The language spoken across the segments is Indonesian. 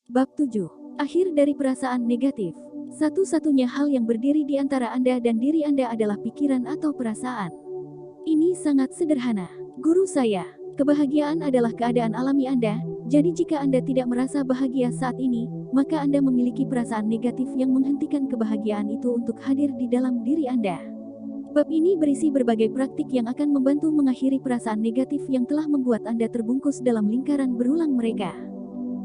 Bab 7. Akhir dari perasaan negatif. Satu-satunya hal yang berdiri di antara Anda dan diri Anda adalah pikiran atau perasaan. Ini sangat sederhana. Guru saya, kebahagiaan adalah keadaan alami Anda, jadi jika Anda tidak merasa bahagia saat ini, maka Anda memiliki perasaan negatif yang menghentikan kebahagiaan itu untuk hadir di dalam diri Anda. Bab ini berisi berbagai praktik yang akan membantu mengakhiri perasaan negatif yang telah membuat Anda terbungkus dalam lingkaran berulang mereka.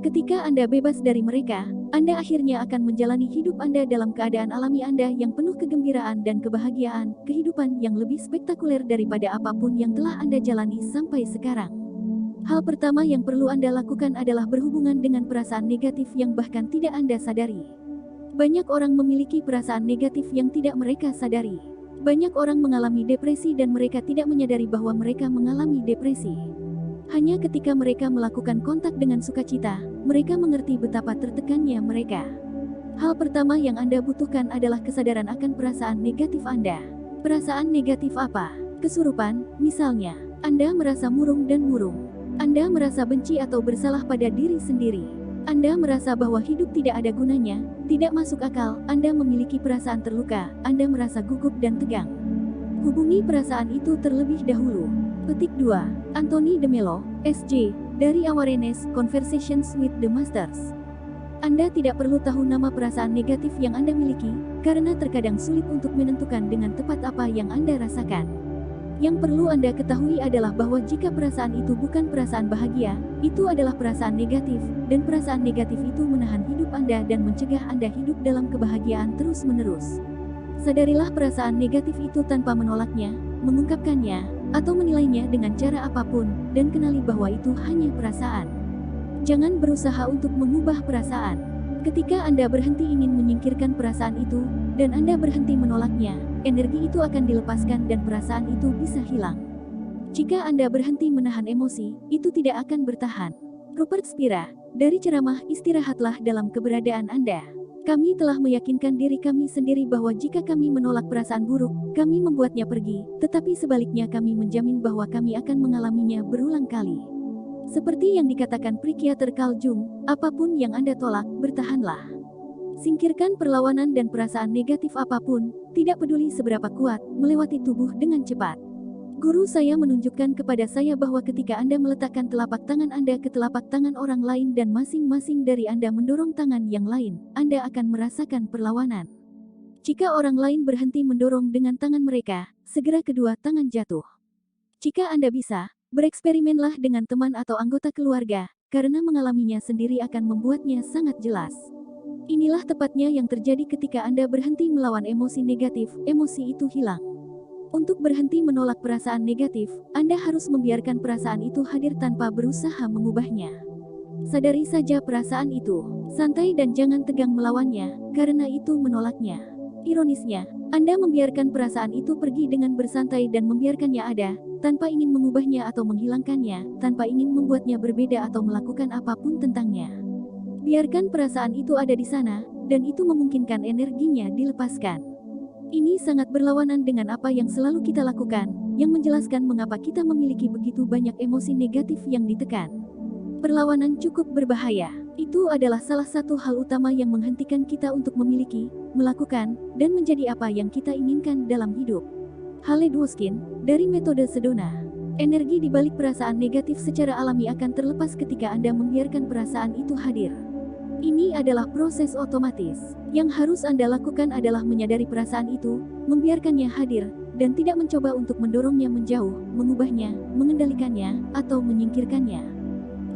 Ketika Anda bebas dari mereka, Anda akhirnya akan menjalani hidup Anda dalam keadaan alami Anda yang penuh kegembiraan dan kebahagiaan, kehidupan yang lebih spektakuler daripada apapun yang telah Anda jalani sampai sekarang. Hal pertama yang perlu Anda lakukan adalah berhubungan dengan perasaan negatif yang bahkan tidak Anda sadari. Banyak orang memiliki perasaan negatif yang tidak mereka sadari. Banyak orang mengalami depresi dan mereka tidak menyadari bahwa mereka mengalami depresi. Hanya ketika mereka melakukan kontak dengan sukacita, mereka mengerti betapa tertekannya mereka. Hal pertama yang Anda butuhkan adalah kesadaran akan perasaan negatif Anda. Perasaan negatif apa? Kesurupan, misalnya. Anda merasa murung dan murung. Anda merasa benci atau bersalah pada diri sendiri. Anda merasa bahwa hidup tidak ada gunanya, tidak masuk akal, Anda memiliki perasaan terluka, Anda merasa gugup dan tegang. Hubungi perasaan itu terlebih dahulu. Petik 2. Anthony de Mello, SJ, dari Awareness Conversations with the Masters. Anda tidak perlu tahu nama perasaan negatif yang Anda miliki, karena terkadang sulit untuk menentukan dengan tepat apa yang Anda rasakan. Yang perlu Anda ketahui adalah bahwa jika perasaan itu bukan perasaan bahagia, itu adalah perasaan negatif, dan perasaan negatif itu menahan hidup Anda dan mencegah Anda hidup dalam kebahagiaan terus-menerus. Sadarilah perasaan negatif itu tanpa menolaknya, mengungkapkannya, atau menilainya dengan cara apapun, dan kenali bahwa itu hanya perasaan. Jangan berusaha untuk mengubah perasaan. Ketika Anda berhenti ingin menyingkirkan perasaan itu, dan Anda berhenti menolaknya, energi itu akan dilepaskan dan perasaan itu bisa hilang. Jika Anda berhenti menahan emosi, itu tidak akan bertahan. Rupert Spira, dari ceramah Istirahatlah dalam Keberadaan Anda. Kami telah meyakinkan diri kami sendiri bahwa jika kami menolak perasaan buruk, kami membuatnya pergi, tetapi sebaliknya kami menjamin bahwa kami akan mengalaminya berulang kali. Seperti yang dikatakan psikiater Carl Jung, apapun yang Anda tolak, bertahanlah. Singkirkan perlawanan dan perasaan negatif apapun, tidak peduli seberapa kuat, melewati tubuh dengan cepat. Guru saya menunjukkan kepada saya bahwa ketika Anda meletakkan telapak tangan Anda ke telapak tangan orang lain dan masing-masing dari Anda mendorong tangan yang lain, Anda akan merasakan perlawanan. Jika orang lain berhenti mendorong dengan tangan mereka, segera kedua tangan jatuh. Jika Anda bisa, bereksperimenlah dengan teman atau anggota keluarga, karena mengalaminya sendiri akan membuatnya sangat jelas. Inilah tepatnya yang terjadi ketika Anda berhenti melawan emosi negatif, emosi itu hilang. Untuk berhenti menolak perasaan negatif, Anda harus membiarkan perasaan itu hadir tanpa berusaha mengubahnya. Sadari saja perasaan itu, santai dan jangan tegang melawannya, karena itu menolaknya. Ironisnya, Anda membiarkan perasaan itu pergi dengan bersantai dan membiarkannya ada, tanpa ingin mengubahnya atau menghilangkannya, tanpa ingin membuatnya berbeda atau melakukan apapun tentangnya. Biarkan perasaan itu ada di sana, dan itu memungkinkan energinya dilepaskan. Ini sangat berlawanan dengan apa yang selalu kita lakukan, yang menjelaskan mengapa kita memiliki begitu banyak emosi negatif yang ditekan. Perlawanan cukup berbahaya. Itu adalah salah satu hal utama yang menghentikan kita untuk memiliki, melakukan, dan menjadi apa yang kita inginkan dalam hidup. Haled Woskin, dari metode Sedona. Energi di balik perasaan negatif secara alami akan terlepas ketika Anda membiarkan perasaan itu hadir. Ini adalah proses otomatis. Yang harus Anda lakukan adalah menyadari perasaan itu, membiarkannya hadir, dan tidak mencoba untuk mendorongnya menjauh, mengubahnya, mengendalikannya, atau menyingkirkannya.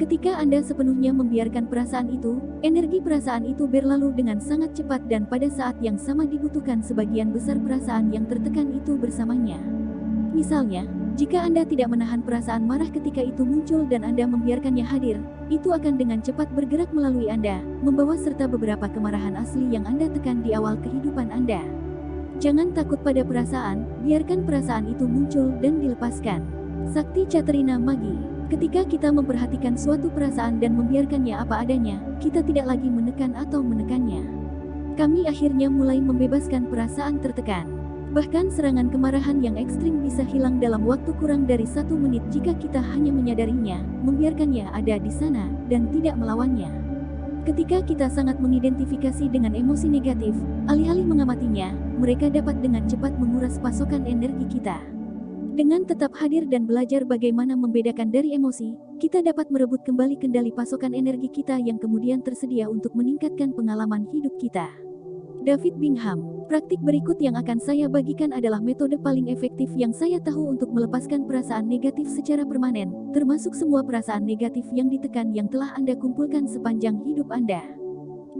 Ketika Anda sepenuhnya membiarkan perasaan itu, energi perasaan itu berlalu dengan sangat cepat dan pada saat yang sama dibutuhkan sebagian besar perasaan yang tertekan itu bersamanya. Misalnya, jika Anda tidak menahan perasaan marah ketika itu muncul dan Anda membiarkannya hadir, itu akan dengan cepat bergerak melalui Anda, membawa serta beberapa kemarahan asli yang Anda tekan di awal kehidupan Anda. Jangan takut pada perasaan, biarkan perasaan itu muncul dan dilepaskan. Sakti Caterina Magi. Ketika kita memperhatikan suatu perasaan dan membiarkannya apa adanya, kita tidak lagi menekan atau menekannya. Kami akhirnya mulai membebaskan perasaan tertekan. Bahkan serangan kemarahan yang ekstrim bisa hilang dalam waktu kurang dari 1 menit jika kita hanya menyadarinya, membiarkannya ada di sana, dan tidak melawannya. Ketika kita sangat mengidentifikasi dengan emosi negatif, alih-alih mengamatinya, mereka dapat dengan cepat menguras pasokan energi kita. Dengan tetap hadir dan belajar bagaimana membedakan dari emosi, kita dapat merebut kembali kendali pasokan energi kita yang kemudian tersedia untuk meningkatkan pengalaman hidup kita. David Bingham. Praktik berikut yang akan saya bagikan adalah metode paling efektif yang saya tahu untuk melepaskan perasaan negatif secara permanen, termasuk semua perasaan negatif yang ditekan yang telah Anda kumpulkan sepanjang hidup Anda.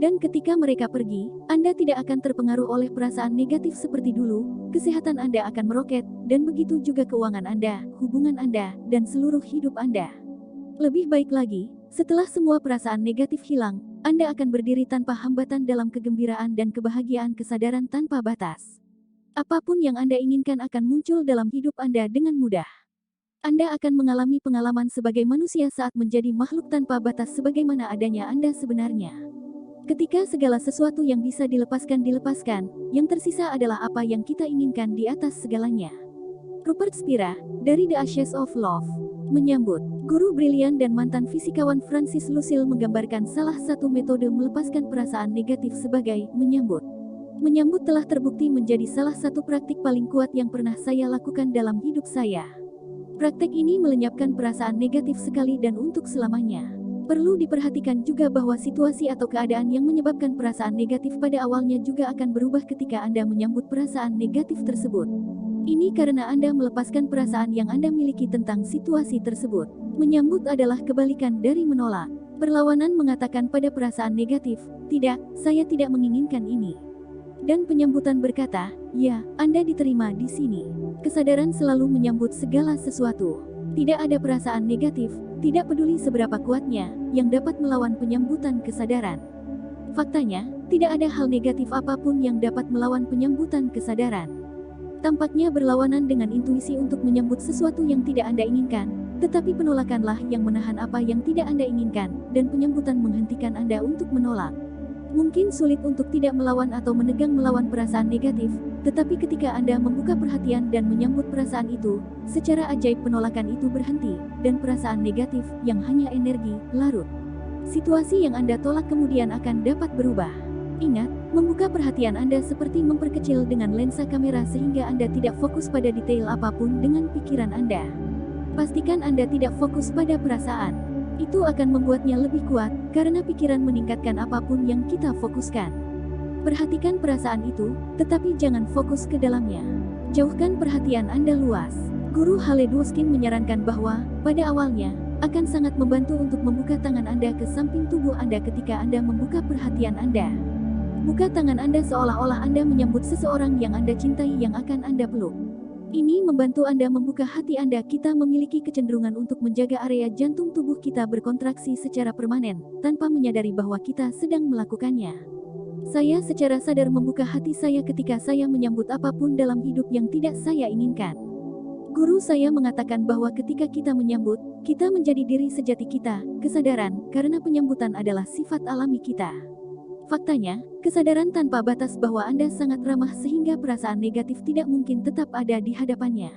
Dan ketika mereka pergi, Anda tidak akan terpengaruh oleh perasaan negatif seperti dulu, kesehatan Anda akan meroket, dan begitu juga keuangan Anda, hubungan Anda, dan seluruh hidup Anda. Lebih baik lagi, setelah semua perasaan negatif hilang, Anda akan berdiri tanpa hambatan dalam kegembiraan dan kebahagiaan kesadaran tanpa batas. Apapun yang Anda inginkan akan muncul dalam hidup Anda dengan mudah. Anda akan mengalami pengalaman sebagai manusia saat menjadi makhluk tanpa batas sebagaimana adanya Anda sebenarnya. Ketika segala sesuatu yang bisa dilepaskan, yang tersisa adalah apa yang kita inginkan di atas segalanya. Rupert Spira, dari The Ashes of Love. Menyambut, guru brilian dan mantan fisikawan Francis Lucille menggambarkan salah satu metode melepaskan perasaan negatif sebagai menyambut. Menyambut telah terbukti menjadi salah satu praktik paling kuat yang pernah saya lakukan dalam hidup saya. Praktek ini melenyapkan perasaan negatif sekali dan untuk selamanya. Perlu diperhatikan juga bahwa situasi atau keadaan yang menyebabkan perasaan negatif pada awalnya juga akan berubah ketika Anda menyambut perasaan negatif tersebut. Ini karena Anda melepaskan perasaan yang Anda miliki tentang situasi tersebut. Menyambut adalah kebalikan dari menolak. Perlawanan mengatakan pada perasaan negatif, "Tidak, saya tidak menginginkan ini." Dan penyambutan berkata, "Ya, Anda diterima di sini." Kesadaran selalu menyambut segala sesuatu. Tidak ada perasaan negatif, tidak peduli seberapa kuatnya, yang dapat melawan penyambutan kesadaran. Faktanya, tidak ada hal negatif apapun yang dapat melawan penyambutan kesadaran. Tampaknya berlawanan dengan intuisi untuk menyambut sesuatu yang tidak Anda inginkan, tetapi penolakanlah yang menahan apa yang tidak Anda inginkan, dan penyambutan menghentikan Anda untuk menolak. Mungkin sulit untuk tidak melawan atau menegang melawan perasaan negatif, tetapi ketika Anda membuka perhatian dan menyambut perasaan itu, secara ajaib penolakan itu berhenti, dan perasaan negatif, yang hanya energi, larut. Situasi yang Anda tolak kemudian akan dapat berubah. Ingat, membuka perhatian Anda seperti memperkecil dengan lensa kamera sehingga Anda tidak fokus pada detail apapun dengan pikiran Anda. Pastikan Anda tidak fokus pada perasaan. Itu akan membuatnya lebih kuat, karena pikiran meningkatkan apapun yang kita fokuskan. Perhatikan perasaan itu, tetapi jangan fokus ke dalamnya. Jauhkan perhatian Anda luas. Guru Hale Dwoskin menyarankan bahwa, pada awalnya, akan sangat membantu untuk membuka tangan Anda ke samping tubuh Anda ketika Anda membuka perhatian Anda. Buka tangan Anda seolah-olah Anda menyambut seseorang yang Anda cintai yang akan Anda peluk. Ini membantu Anda membuka hati Anda. Kita memiliki kecenderungan untuk menjaga area jantung tubuh kita berkontraksi secara permanen, tanpa menyadari bahwa kita sedang melakukannya. Saya secara sadar membuka hati saya ketika saya menyambut apapun dalam hidup yang tidak saya inginkan. Guru saya mengatakan bahwa ketika kita menyambut, kita menjadi diri sejati kita, kesadaran, karena penyambutan adalah sifat alami kita. Faktanya, kesadaran tanpa batas bahwa Anda sangat ramah sehingga perasaan negatif tidak mungkin tetap ada di hadapannya.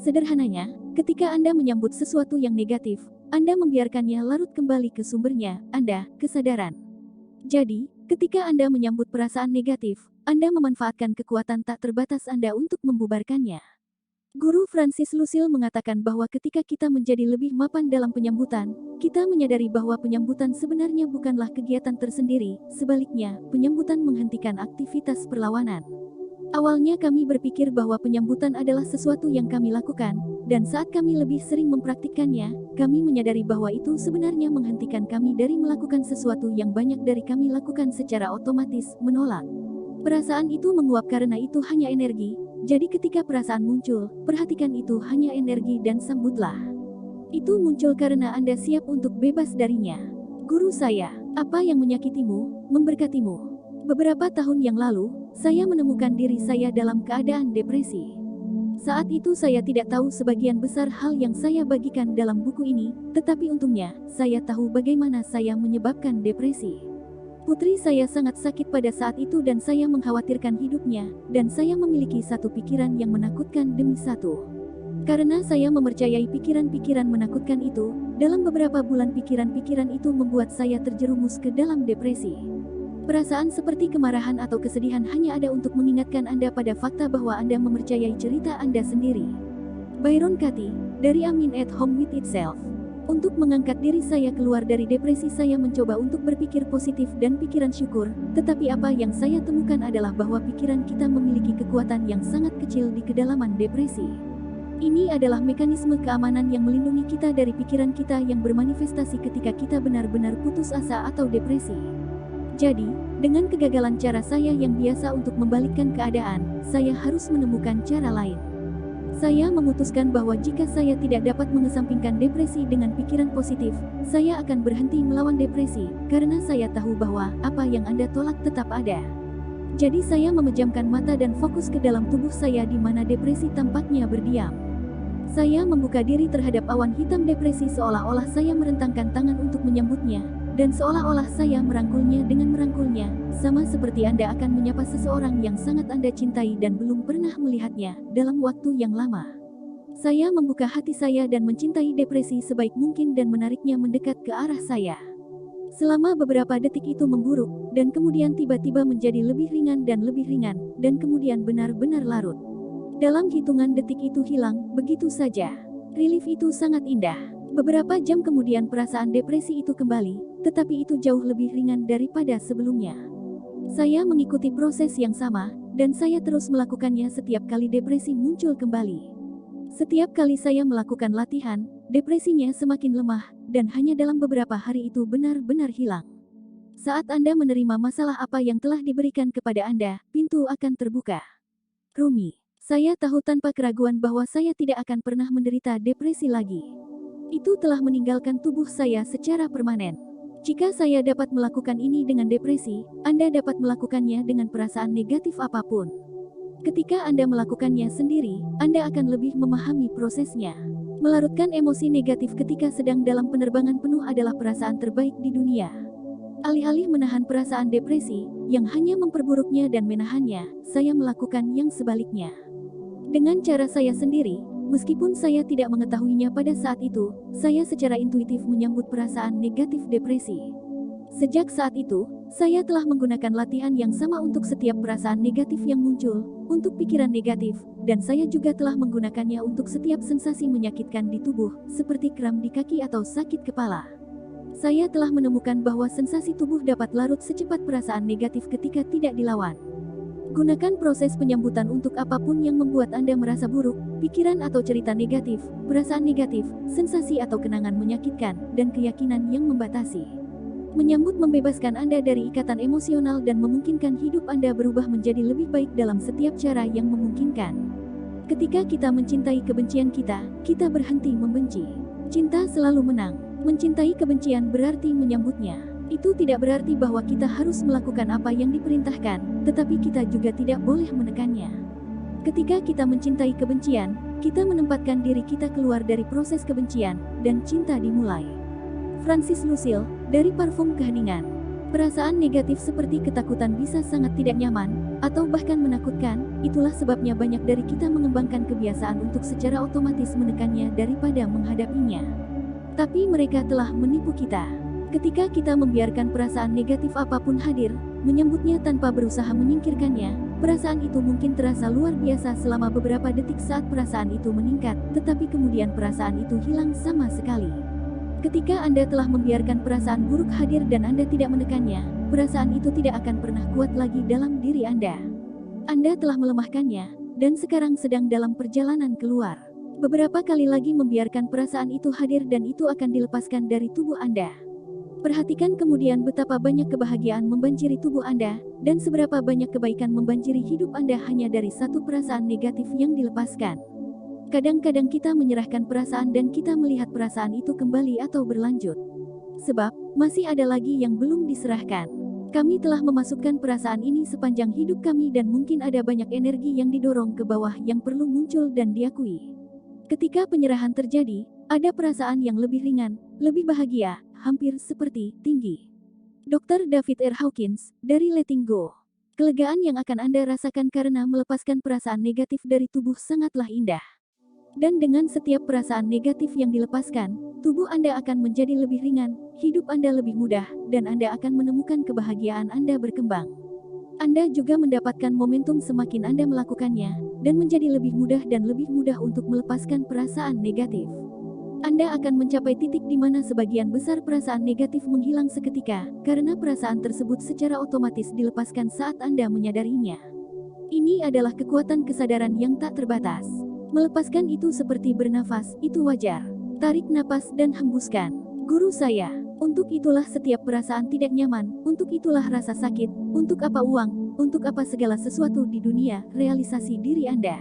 Sederhananya, ketika Anda menyambut sesuatu yang negatif, Anda membiarkannya larut kembali ke sumbernya, Anda, kesadaran. Jadi, ketika Anda menyambut perasaan negatif, Anda memanfaatkan kekuatan tak terbatas Anda untuk membubarkannya. Guru Francis Lucille mengatakan bahwa ketika kita menjadi lebih mapan dalam penyambutan, kita menyadari bahwa penyambutan sebenarnya bukanlah kegiatan tersendiri, sebaliknya, penyambutan menghentikan aktivitas perlawanan. Awalnya kami berpikir bahwa penyambutan adalah sesuatu yang kami lakukan, dan saat kami lebih sering mempraktikkannya, kami menyadari bahwa itu sebenarnya menghentikan kami dari melakukan sesuatu yang banyak dari kami lakukan secara otomatis, menolak. Perasaan itu menguap karena itu hanya energi. Jadi ketika perasaan muncul, perhatikan itu hanya energi dan sambutlah. Itu muncul karena Anda siap untuk bebas darinya. Guru saya, apa yang menyakitimu, memberkatimu. Beberapa tahun yang lalu, saya menemukan diri saya dalam keadaan depresi. Saat itu saya tidak tahu sebagian besar hal yang saya bagikan dalam buku ini, tetapi untungnya, saya tahu bagaimana saya menyebabkan depresi. Putri saya sangat sakit pada saat itu dan saya mengkhawatirkan hidupnya, dan saya memiliki satu pikiran yang menakutkan demi satu. Karena saya mempercayai pikiran-pikiran menakutkan itu, dalam beberapa bulan pikiran-pikiran itu membuat saya terjerumus ke dalam depresi. Perasaan seperti kemarahan atau kesedihan hanya ada untuk mengingatkan Anda pada fakta bahwa Anda mempercayai cerita Anda sendiri. Byron Katie, dari Amin at Home with Itself. Untuk mengangkat diri saya keluar dari depresi, saya mencoba untuk berpikir positif dan pikiran syukur, tetapi apa yang saya temukan adalah bahwa pikiran kita memiliki kekuatan yang sangat kecil di kedalaman depresi. Ini adalah mekanisme keamanan yang melindungi kita dari pikiran kita yang bermanifestasi ketika kita benar-benar putus asa atau depresi. Jadi, dengan kegagalan cara saya yang biasa untuk membalikkan keadaan, saya harus menemukan cara lain. Saya memutuskan bahwa jika saya tidak dapat mengesampingkan depresi dengan pikiran positif, saya akan berhenti melawan depresi, karena saya tahu bahwa apa yang Anda tolak tetap ada. Jadi saya memejamkan mata dan fokus ke dalam tubuh saya di mana depresi tampaknya berdiam. Saya membuka diri terhadap awan hitam depresi seolah-olah saya merentangkan tangan untuk menyambutnya, dan seolah-olah saya merangkulnya dengan merangkulnya, sama seperti Anda akan menyapa seseorang yang sangat Anda cintai dan belum pernah melihatnya dalam waktu yang lama. Saya membuka hati saya dan mencintai depresi sebaik mungkin dan menariknya mendekat ke arah saya. Selama beberapa detik itu memburuk, dan kemudian tiba-tiba menjadi lebih ringan, dan kemudian benar-benar larut. Dalam hitungan detik itu hilang, begitu saja. Relief itu sangat indah. Beberapa jam kemudian perasaan depresi itu kembali, tetapi itu jauh lebih ringan daripada sebelumnya. Saya mengikuti proses yang sama, dan saya terus melakukannya setiap kali depresi muncul kembali. Setiap kali saya melakukan latihan, depresinya semakin lemah, dan hanya dalam beberapa hari itu benar-benar hilang. Saat Anda menerima masalah apa yang telah diberikan kepada Anda, pintu akan terbuka. Rumi, saya tahu tanpa keraguan bahwa saya tidak akan pernah menderita depresi lagi. Itu telah meninggalkan tubuh saya secara permanen. Jika saya dapat melakukan ini dengan depresi, Anda dapat melakukannya dengan perasaan negatif apapun. Ketika Anda melakukannya sendiri, Anda akan lebih memahami prosesnya. Melarutkan emosi negatif ketika sedang dalam penerbangan penuh adalah perasaan terbaik di dunia. Alih-alih menahan perasaan depresi, yang hanya memperburuknya dan menahannya, saya melakukan yang sebaliknya. Dengan cara saya sendiri, meskipun saya tidak mengetahuinya pada saat itu, saya secara intuitif menyambut perasaan negatif depresi. Sejak saat itu, saya telah menggunakan latihan yang sama untuk setiap perasaan negatif yang muncul, untuk pikiran negatif, dan saya juga telah menggunakannya untuk setiap sensasi menyakitkan di tubuh, seperti kram di kaki atau sakit kepala. Saya telah menemukan bahwa sensasi tubuh dapat larut secepat perasaan negatif ketika tidak dilawan. Gunakan proses penyambutan untuk apapun yang membuat Anda merasa buruk, pikiran atau cerita negatif, perasaan negatif, sensasi atau kenangan menyakitkan, dan keyakinan yang membatasi. Menyambut membebaskan Anda dari ikatan emosional dan memungkinkan hidup Anda berubah menjadi lebih baik dalam setiap cara yang memungkinkan. Ketika kita mencintai kebencian kita, kita berhenti membenci. Cinta selalu menang. Mencintai kebencian berarti menyambutnya. Itu tidak berarti bahwa kita harus melakukan apa yang diperintahkan, tetapi kita juga tidak boleh menekannya. Ketika kita mencintai kebencian, kita menempatkan diri kita keluar dari proses kebencian, dan cinta dimulai. Francis Lucille, dari Parfum Keheningan. Perasaan negatif seperti ketakutan bisa sangat tidak nyaman, atau bahkan menakutkan, itulah sebabnya banyak dari kita mengembangkan kebiasaan untuk secara otomatis menekannya daripada menghadapinya. Tapi mereka telah menipu kita. Ketika kita membiarkan perasaan negatif apapun hadir, menyambutnya tanpa berusaha menyingkirkannya, perasaan itu mungkin terasa luar biasa selama beberapa detik saat perasaan itu meningkat, tetapi kemudian perasaan itu hilang sama sekali. Ketika Anda telah membiarkan perasaan buruk hadir dan Anda tidak menekannya, perasaan itu tidak akan pernah kuat lagi dalam diri Anda. Anda telah melemahkannya, dan sekarang sedang dalam perjalanan keluar. Beberapa kali lagi membiarkan perasaan itu hadir dan itu akan dilepaskan dari tubuh Anda. Perhatikan kemudian betapa banyak kebahagiaan membanjiri tubuh Anda, dan seberapa banyak kebaikan membanjiri hidup Anda hanya dari satu perasaan negatif yang dilepaskan. Kadang-kadang kita menyerahkan perasaan dan kita melihat perasaan itu kembali atau berlanjut. Sebab, masih ada lagi yang belum diserahkan. Kami telah memasukkan perasaan ini sepanjang hidup kami dan mungkin ada banyak energi yang didorong ke bawah yang perlu muncul dan diakui. Ketika penyerahan terjadi, ada perasaan yang lebih ringan, lebih bahagia, hampir seperti tinggi. Dr. David R. Hawkins, dari Letting Go. Kelegaan yang akan Anda rasakan karena melepaskan perasaan negatif dari tubuh sangatlah indah. Dan dengan setiap perasaan negatif yang dilepaskan, tubuh Anda akan menjadi lebih ringan, hidup Anda lebih mudah, dan Anda akan menemukan kebahagiaan Anda berkembang. Anda juga mendapatkan momentum semakin Anda melakukannya, dan menjadi lebih mudah untuk melepaskan perasaan negatif. Anda akan mencapai titik di mana sebagian besar perasaan negatif menghilang seketika, karena perasaan tersebut secara otomatis dilepaskan saat Anda menyadarinya. Ini adalah kekuatan kesadaran yang tak terbatas. Melepaskan itu seperti bernafas, itu wajar. Tarik napas dan hembuskan. Guru saya, untuk itulah setiap perasaan tidak nyaman, untuk itulah rasa sakit, untuk apa uang, untuk apa segala sesuatu di dunia, realisasi diri Anda.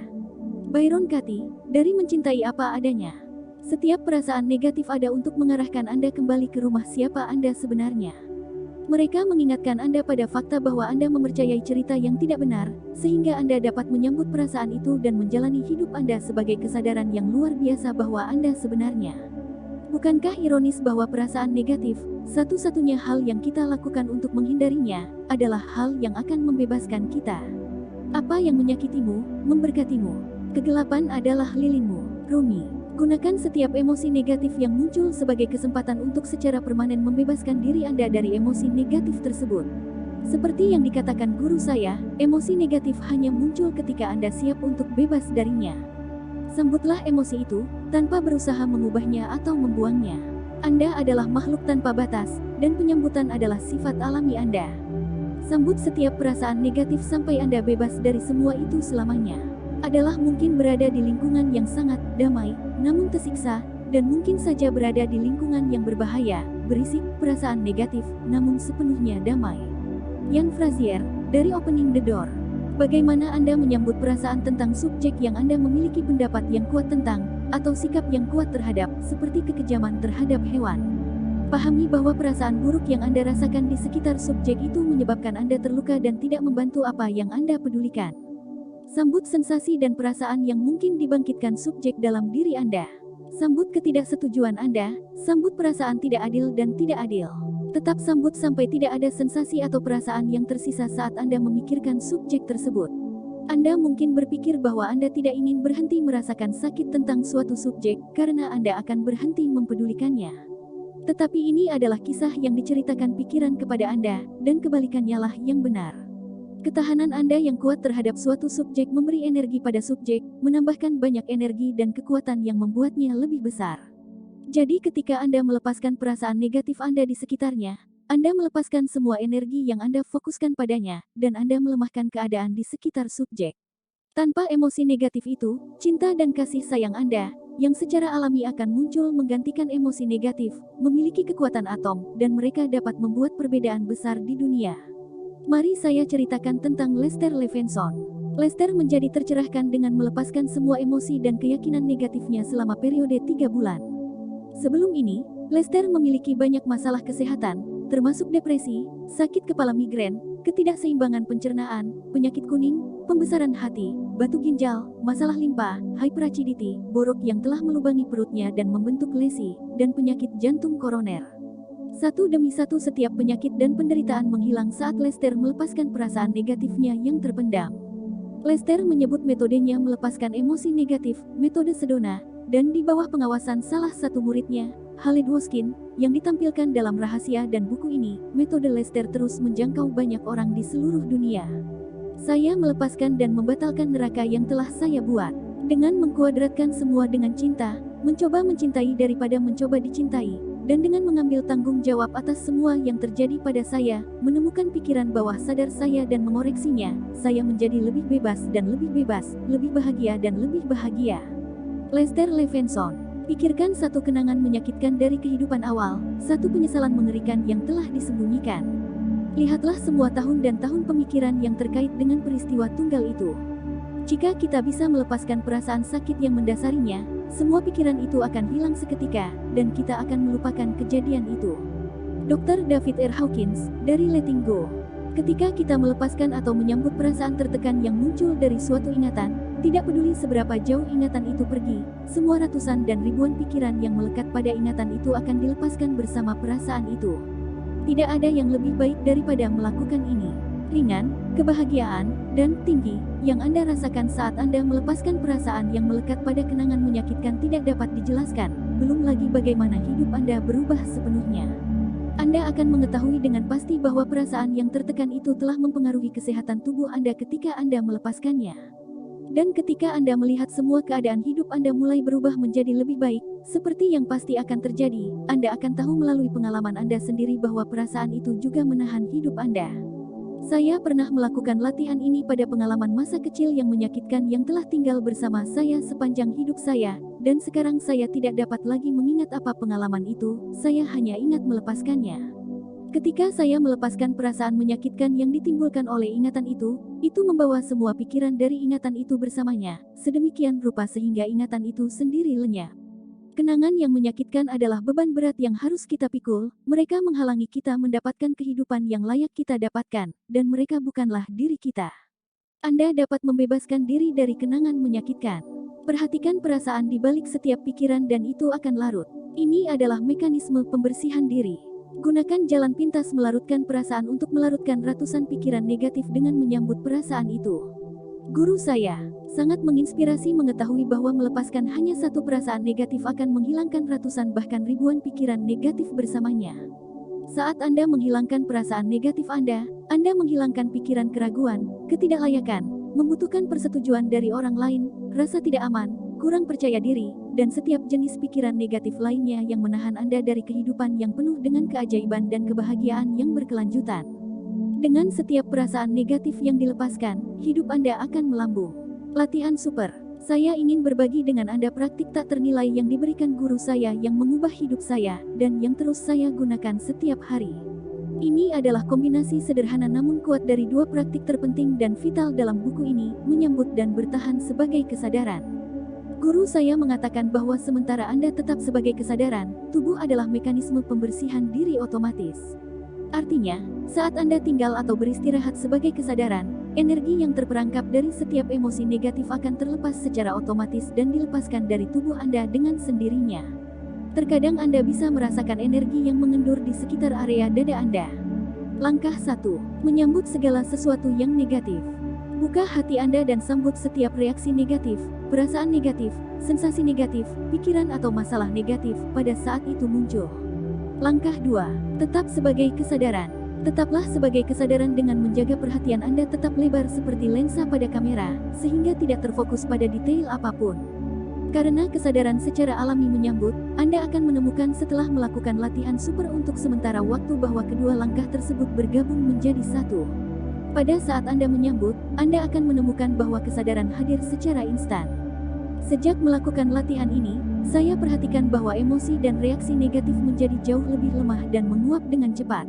Byron Katie, dari Mencintai Apa Adanya. Setiap perasaan negatif ada untuk mengarahkan Anda kembali ke rumah siapa Anda sebenarnya. Mereka mengingatkan Anda pada fakta bahwa Anda mempercayai cerita yang tidak benar, sehingga Anda dapat menyambut perasaan itu dan menjalani hidup Anda sebagai kesadaran yang luar biasa bahwa Anda sebenarnya. Bukankah ironis bahwa perasaan negatif, satu-satunya hal yang kita lakukan untuk menghindarinya, adalah hal yang akan membebaskan kita? Apa yang menyakitimu, memberkatimu. Kegelapan adalah lilinmu. Rumi. Gunakan setiap emosi negatif yang muncul sebagai kesempatan untuk secara permanen membebaskan diri Anda dari emosi negatif tersebut. Seperti yang dikatakan guru saya, emosi negatif hanya muncul ketika Anda siap untuk bebas darinya. Sambutlah emosi itu, tanpa berusaha mengubahnya atau membuangnya. Anda adalah makhluk tanpa batas, dan penyambutan adalah sifat alami Anda. Sambut setiap perasaan negatif sampai Anda bebas dari semua itu selamanya. Adalah mungkin berada di lingkungan yang sangat damai, namun tersiksa, dan mungkin saja berada di lingkungan yang berbahaya, berisik, perasaan negatif, namun sepenuhnya damai. Ian Frazier, dari Opening the Door. Bagaimana Anda menyambut perasaan tentang subjek yang Anda memiliki pendapat yang kuat tentang, atau sikap yang kuat terhadap, seperti kekejaman terhadap hewan? Pahami bahwa perasaan buruk yang Anda rasakan di sekitar subjek itu menyebabkan Anda terluka dan tidak membantu apa yang Anda pedulikan. Sambut sensasi dan perasaan yang mungkin dibangkitkan subjek dalam diri Anda. Sambut ketidaksetujuan Anda, sambut perasaan tidak adil dan tidak adil. Tetap sambut sampai tidak ada sensasi atau perasaan yang tersisa saat Anda memikirkan subjek tersebut. Anda mungkin berpikir bahwa Anda tidak ingin berhenti merasakan sakit tentang suatu subjek, karena Anda akan berhenti mempedulikannya. Tetapi ini adalah kisah yang diceritakan pikiran kepada Anda, dan kebalikannya lah yang benar. Ketahanan Anda yang kuat terhadap suatu subjek memberi energi pada subjek, menambahkan banyak energi dan kekuatan yang membuatnya lebih besar. Jadi ketika Anda melepaskan perasaan negatif Anda di sekitarnya, Anda melepaskan semua energi yang Anda fokuskan padanya, dan Anda melemahkan keadaan di sekitar subjek. Tanpa emosi negatif itu, cinta dan kasih sayang Anda, yang secara alami akan muncul menggantikan emosi negatif, memiliki kekuatan atom, dan mereka dapat membuat perbedaan besar di dunia. Mari saya ceritakan tentang Lester Levinson. Lester menjadi tercerahkan dengan melepaskan semua emosi dan keyakinan negatifnya selama periode 3 bulan. Sebelum ini, Lester memiliki banyak masalah kesehatan, termasuk depresi, sakit kepala migrain, ketidakseimbangan pencernaan, penyakit kuning, pembesaran hati, batu ginjal, masalah limpa, hyperacidity, borok yang telah melubangi perutnya dan membentuk lesi, dan penyakit jantung koroner. Satu demi satu setiap penyakit dan penderitaan menghilang saat Lester melepaskan perasaan negatifnya yang terpendam. Lester menyebut metodenya melepaskan emosi negatif, metode Sedona, dan di bawah pengawasan salah satu muridnya, Khalid Woskin, yang ditampilkan dalam Rahasia dan buku ini, metode Lester terus menjangkau banyak orang di seluruh dunia. Saya melepaskan dan membatalkan neraka yang telah saya buat. Dengan mengkuadratkan semua dengan cinta, mencoba mencintai daripada mencoba dicintai, dan dengan mengambil tanggung jawab atas semua yang terjadi pada saya, menemukan pikiran bawah sadar saya dan mengoreksinya, saya menjadi lebih bebas, lebih bahagia dan lebih bahagia. Lester Levinson. Pikirkan satu kenangan menyakitkan dari kehidupan awal, satu penyesalan mengerikan yang telah disembunyikan. Lihatlah semua tahun dan tahun pemikiran yang terkait dengan peristiwa tunggal itu. Jika kita bisa melepaskan perasaan sakit yang mendasarinya, semua pikiran itu akan hilang seketika, dan kita akan melupakan kejadian itu. Dr. David R. Hawkins, dari Letting Go. Ketika kita melepaskan atau menyambut perasaan tertekan yang muncul dari suatu ingatan, tidak peduli seberapa jauh ingatan itu pergi, semua ratusan dan ribuan pikiran yang melekat pada ingatan itu akan dilepaskan bersama perasaan itu. Tidak ada yang lebih baik daripada melakukan ini. ringan, kebahagiaan, dan tinggi, yang Anda rasakan saat Anda melepaskan perasaan yang melekat pada kenangan menyakitkan tidak dapat dijelaskan, belum lagi bagaimana hidup Anda berubah sepenuhnya. Anda akan mengetahui dengan pasti bahwa perasaan yang tertekan itu telah mempengaruhi kesehatan tubuh Anda ketika Anda melepaskannya. Dan ketika Anda melihat semua keadaan hidup Anda mulai berubah menjadi lebih baik, seperti yang pasti akan terjadi, Anda akan tahu melalui pengalaman Anda sendiri bahwa perasaan itu juga menahan hidup Anda. Saya pernah melakukan latihan ini pada pengalaman masa kecil yang menyakitkan yang telah tinggal bersama saya sepanjang hidup saya, dan sekarang saya tidak dapat lagi mengingat apa pengalaman itu, saya hanya ingat melepaskannya. Ketika saya melepaskan perasaan menyakitkan yang ditimbulkan oleh ingatan itu membawa semua pikiran dari ingatan itu bersamanya, sedemikian rupa sehingga ingatan itu sendiri lenyap. Kenangan yang menyakitkan adalah beban berat yang harus kita pikul, mereka menghalangi kita mendapatkan kehidupan yang layak kita dapatkan, dan mereka bukanlah diri kita. Anda dapat membebaskan diri dari kenangan menyakitkan. Perhatikan perasaan di balik setiap pikiran dan itu akan larut. Ini adalah mekanisme pembersihan diri. Gunakan jalan pintas melarutkan perasaan untuk melarutkan ratusan pikiran negatif dengan menyambut perasaan itu. Guru saya sangat menginspirasi mengetahui bahwa melepaskan hanya satu perasaan negatif akan menghilangkan ratusan bahkan ribuan pikiran negatif bersamanya. Saat Anda menghilangkan perasaan negatif Anda menghilangkan pikiran keraguan, ketidaklayakan, membutuhkan persetujuan dari orang lain, rasa tidak aman, kurang percaya diri, dan setiap jenis pikiran negatif lainnya yang menahan Anda dari kehidupan yang penuh dengan keajaiban dan kebahagiaan yang berkelanjutan. Dengan setiap perasaan negatif yang dilepaskan, hidup Anda akan melambung. Latihan super. Saya ingin berbagi dengan Anda praktik tak ternilai yang diberikan guru saya yang mengubah hidup saya, dan yang terus saya gunakan setiap hari. Ini adalah kombinasi sederhana namun kuat dari dua praktik terpenting dan vital dalam buku ini, menyambut dan bertahan sebagai kesadaran. Guru saya mengatakan bahwa sementara Anda tetap sebagai kesadaran, tubuh adalah mekanisme pembersihan diri otomatis. Artinya, saat Anda tinggal atau beristirahat sebagai kesadaran, energi yang terperangkap dari setiap emosi negatif akan terlepas secara otomatis dan dilepaskan dari tubuh Anda dengan sendirinya. Terkadang Anda bisa merasakan energi yang mengendur di sekitar area dada Anda. Langkah 1. Menyambut segala sesuatu yang negatif. Buka hati Anda dan sambut setiap reaksi negatif, perasaan negatif, sensasi negatif, pikiran atau masalah negatif pada saat itu muncul. Langkah 2. Tetap sebagai kesadaran. Tetaplah sebagai kesadaran dengan menjaga perhatian Anda tetap lebar seperti lensa pada kamera, sehingga tidak terfokus pada detail apapun. Karena kesadaran secara alami menyambut, Anda akan menemukan setelah melakukan latihan super untuk sementara waktu bahwa kedua langkah tersebut bergabung menjadi satu. Pada saat Anda menyambut, Anda akan menemukan bahwa kesadaran hadir secara instan. Sejak melakukan latihan ini, saya perhatikan bahwa emosi dan reaksi negatif menjadi jauh lebih lemah dan menguap dengan cepat.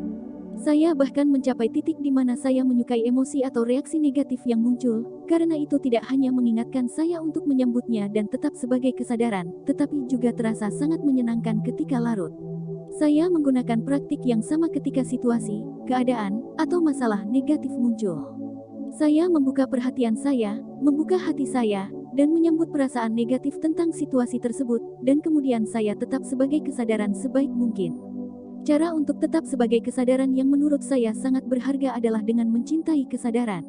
Saya bahkan mencapai titik di mana saya menyukai emosi atau reaksi negatif yang muncul, karena itu tidak hanya mengingatkan saya untuk menyambutnya dan tetap sebagai kesadaran, tetapi juga terasa sangat menyenangkan ketika larut. Saya menggunakan praktik yang sama ketika situasi, keadaan, atau masalah negatif muncul. Saya membuka perhatian saya, membuka hati saya, dan menyambut perasaan negatif tentang situasi tersebut, dan kemudian saya tetap sebagai kesadaran sebaik mungkin. Cara untuk tetap sebagai kesadaran yang menurut saya sangat berharga adalah dengan mencintai kesadaran.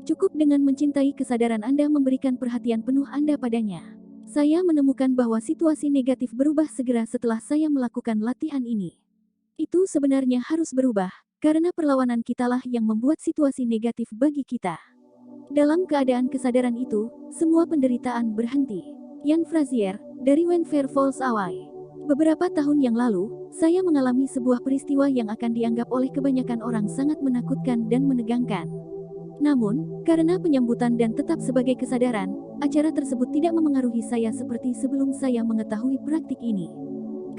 Cukup dengan mencintai kesadaran Anda memberikan perhatian penuh Anda padanya. Saya menemukan bahwa situasi negatif berubah segera setelah saya melakukan latihan ini. Itu sebenarnya harus berubah, karena perlawanan kitalah yang membuat situasi negatif bagi kita. Dalam keadaan kesadaran itu, semua penderitaan berhenti. Ian Frazier, dari When Fear Falls Away. Beberapa tahun yang lalu, saya mengalami sebuah peristiwa yang akan dianggap oleh kebanyakan orang sangat menakutkan dan menegangkan. Namun, karena penyambutan dan tetap sebagai kesadaran, acara tersebut tidak memengaruhi saya seperti sebelum saya mengetahui praktik ini.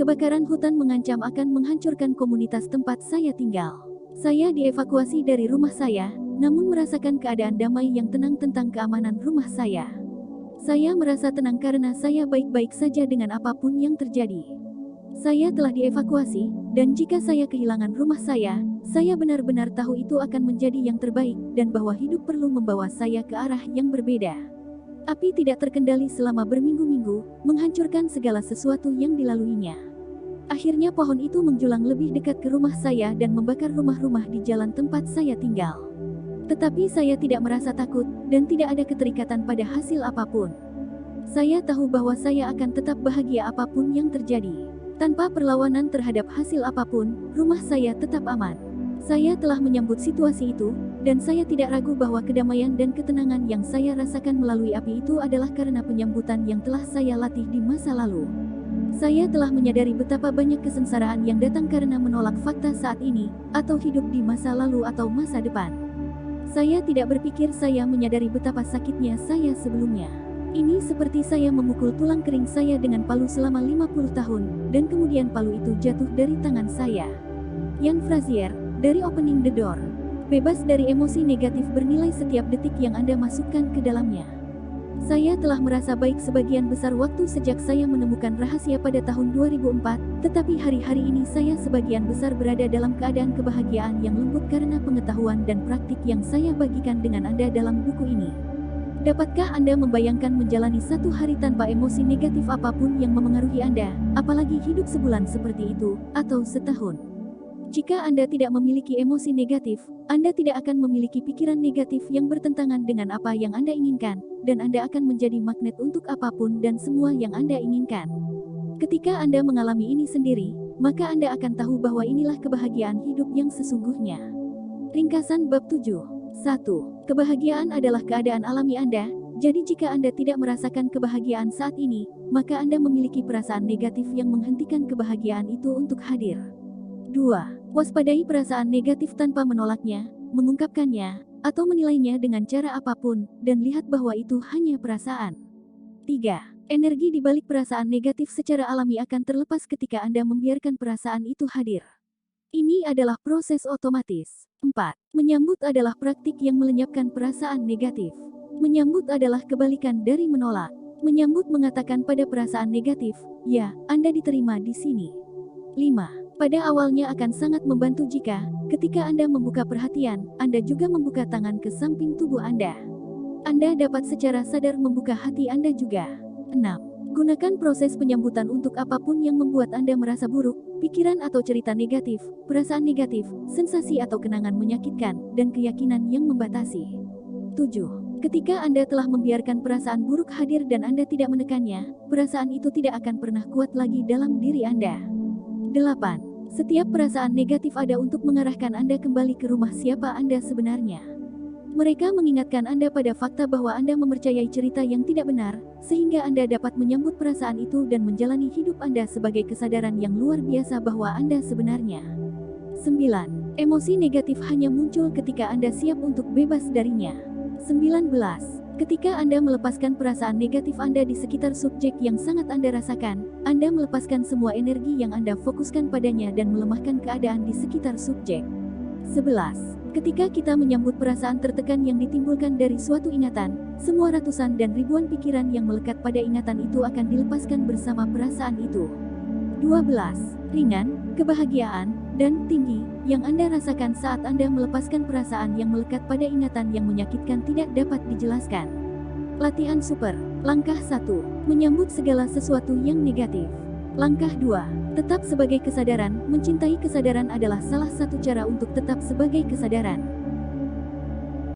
Kebakaran hutan mengancam akan menghancurkan komunitas tempat saya tinggal. Saya dievakuasi dari rumah saya, namun merasakan keadaan damai yang tenang tentang keamanan rumah saya. Saya merasa tenang karena saya baik-baik saja dengan apapun yang terjadi. Saya telah dievakuasi, dan jika saya kehilangan rumah saya benar-benar tahu itu akan menjadi yang terbaik, dan bahwa hidup perlu membawa saya ke arah yang berbeda. Api tidak terkendali selama berminggu-minggu, menghancurkan segala sesuatu yang dilaluinya. Akhirnya pohon itu menjulang lebih dekat ke rumah saya dan membakar rumah-rumah di jalan tempat saya tinggal. Tetapi saya tidak merasa takut, dan tidak ada keterikatan pada hasil apapun. Saya tahu bahwa saya akan tetap bahagia apapun yang terjadi. Tanpa perlawanan terhadap hasil apapun, rumah saya tetap aman. Saya telah menyambut situasi itu, dan saya tidak ragu bahwa kedamaian dan ketenangan yang saya rasakan melalui api itu adalah karena penyambutan yang telah saya latih di masa lalu. Saya telah menyadari betapa banyak kesengsaraan yang datang karena menolak fakta saat ini, atau hidup di masa lalu atau masa depan. Saya tidak berpikir saya menyadari betapa sakitnya saya sebelumnya. Ini seperti saya memukul tulang kering saya dengan palu selama 50 tahun, dan kemudian palu itu jatuh dari tangan saya. Ian Frazier, dari Opening the Door. Bebas dari emosi negatif bernilai setiap detik yang Anda masukkan ke dalamnya. Saya telah merasa baik sebagian besar waktu sejak saya menemukan rahasia pada tahun 2004, tetapi hari-hari ini saya sebagian besar berada dalam keadaan kebahagiaan yang lembut karena pengetahuan dan praktik yang saya bagikan dengan Anda dalam buku ini. Dapatkah Anda membayangkan menjalani satu hari tanpa emosi negatif apapun yang memengaruhi Anda, apalagi hidup sebulan seperti itu, atau setahun? Jika Anda tidak memiliki emosi negatif, Anda tidak akan memiliki pikiran negatif yang bertentangan dengan apa yang Anda inginkan, dan Anda akan menjadi magnet untuk apapun dan semua yang Anda inginkan. Ketika Anda mengalami ini sendiri, maka Anda akan tahu bahwa inilah kebahagiaan hidup yang sesungguhnya. Ringkasan bab 7. 1. Kebahagiaan adalah keadaan alami Anda, jadi jika Anda tidak merasakan kebahagiaan saat ini, maka Anda memiliki perasaan negatif yang menghentikan kebahagiaan itu untuk hadir. 2. Waspadai perasaan negatif tanpa menolaknya, mengungkapkannya, atau menilainya dengan cara apapun, dan lihat bahwa itu hanya perasaan. 3. Energi di balik perasaan negatif secara alami akan terlepas ketika Anda membiarkan perasaan itu hadir. Ini adalah proses otomatis. 4. Menyambut adalah praktik yang melenyapkan perasaan negatif. Menyambut adalah kebalikan dari menolak. Menyambut mengatakan pada perasaan negatif, ya, Anda diterima di sini. 5. Pada awalnya akan sangat membantu jika, ketika Anda membuka perhatian, Anda juga membuka tangan ke samping tubuh Anda. Anda dapat secara sadar membuka hati Anda juga. 6. Gunakan proses penyambutan untuk apapun yang membuat Anda merasa buruk, pikiran atau cerita negatif, perasaan negatif, sensasi atau kenangan menyakitkan, dan keyakinan yang membatasi. 7. Ketika Anda telah membiarkan perasaan buruk hadir dan Anda tidak menekannya, perasaan itu tidak akan pernah kuat lagi dalam diri Anda. 8. Setiap perasaan negatif ada untuk mengarahkan Anda kembali ke rumah siapa Anda sebenarnya. Mereka mengingatkan Anda pada fakta bahwa Anda mempercayai cerita yang tidak benar, sehingga Anda dapat menyambut perasaan itu dan menjalani hidup Anda sebagai kesadaran yang luar biasa bahwa Anda sebenarnya. 9. Emosi negatif hanya muncul ketika Anda siap untuk bebas darinya. 19. Ketika Anda melepaskan perasaan negatif Anda di sekitar subjek yang sangat Anda rasakan, Anda melepaskan semua energi yang Anda fokuskan padanya dan melemahkan keadaan di sekitar subjek. 11. Ketika kita menyambut perasaan tertekan yang ditimbulkan dari suatu ingatan, semua ratusan dan ribuan pikiran yang melekat pada ingatan itu akan dilepaskan bersama perasaan itu. 12. Ringan, kebahagiaan, dan tinggi, yang Anda rasakan saat Anda melepaskan perasaan yang melekat pada ingatan yang menyakitkan tidak dapat dijelaskan. Latihan super. Langkah 1. Menyambut segala sesuatu yang negatif. Langkah 2. Tetap sebagai kesadaran. Mencintai kesadaran adalah salah satu cara untuk tetap sebagai kesadaran.